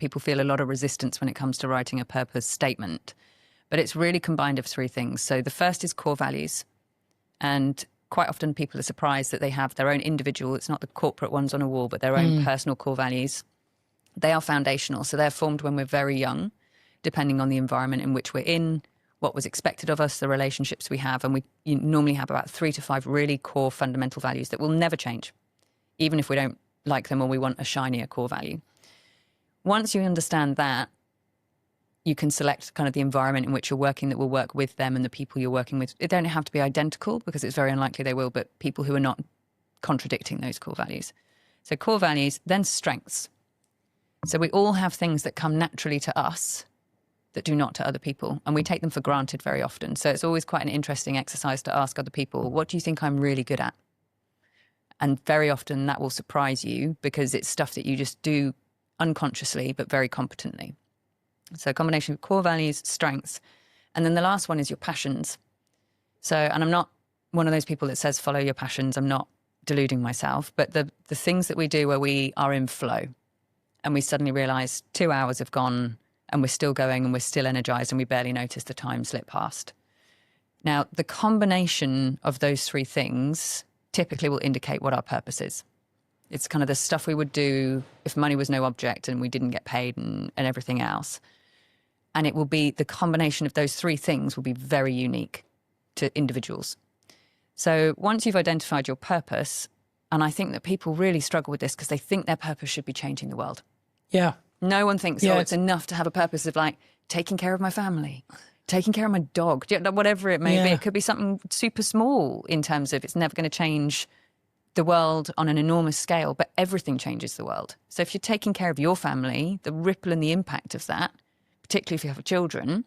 people feel a lot of resistance when it comes to writing a purpose statement. But it's really combined of three things. So the first is core values. And quite often people are surprised that they have their own individual, it's not the corporate ones on a wall, but their own personal core values. They are foundational. So they're formed when we're very young, depending on the environment in which we're in, what was expected of us, the relationships we have. And you normally have about 3 to 5 really core fundamental values that will never change, even if we don't like them or we want a shinier core value. Once you understand that, you can select kind of the environment in which you're working that will work with them and the people you're working with. It don't have to be identical because it's very unlikely they will, but people who are not contradicting those core values. So core values, then strengths. So we all have things that come naturally to us that do not to other people, and we take them for granted very often. So it's always quite an interesting exercise to ask other people, what do you think I'm really good at? And very often that will surprise you because it's stuff that you just do unconsciously but very competently. So a combination of core values, strengths, and then the last one is your passions. So, and I'm not one of those people that says follow your passions. I'm not deluding myself, but the things that we do where we are in flow and we suddenly realize 2 hours have gone and we're still going and we're still energized and we barely notice the time slip past. Now, the combination of those three things typically will indicate what our purpose is. It's kind of the stuff we would do if money was no object and we didn't get paid and everything else. And it will be the combination of those three things will be very unique to individuals. So once you've identified your purpose, and I think that people really struggle with this because they think their purpose should be changing the world. Yeah. No one thinks, it's enough to have a purpose of like taking care of my family, taking care of my dog, whatever it may be. It could be something super small in terms of it's never going to change the world on an enormous scale, but everything changes the world. So if you're taking care of your family, the ripple and the impact of that, particularly if you have children,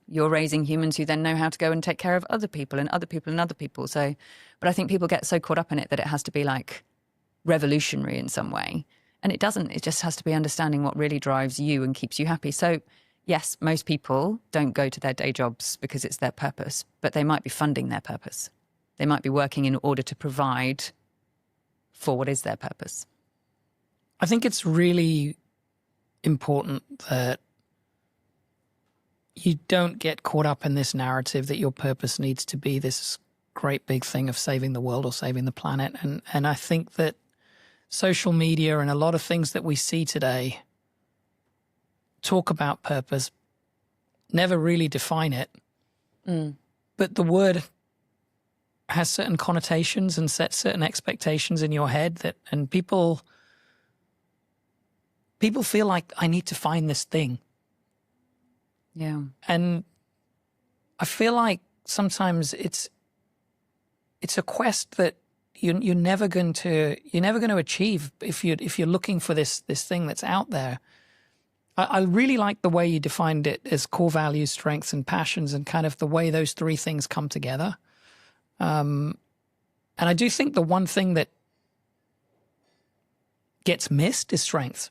you're raising humans who then know how to go and take care of other people and other people and other people. So, but I think people get so caught up in it that it has to be like revolutionary in some way. And it doesn't. It just has to be understanding what really drives you and keeps you happy. So yes, most people don't go to their day jobs because it's their purpose, but they might be funding their purpose. They might be working in order to provide for what is their purpose. I think it's really important that you don't get caught up in this narrative that your purpose needs to be this great big thing of saving the world or saving the planet. And I think that social media and a lot of things that we see today talk about purpose, never really define it. But the word has certain connotations and sets certain expectations in your head and people feel like I need to find this thing. Yeah. And I feel like sometimes it's a quest that you're never going to achieve if you're looking for this thing that's out there. I really like the way you defined it as core values, strengths, and passions, and kind of the way those three things come together. And I do think the one thing that gets missed is strengths.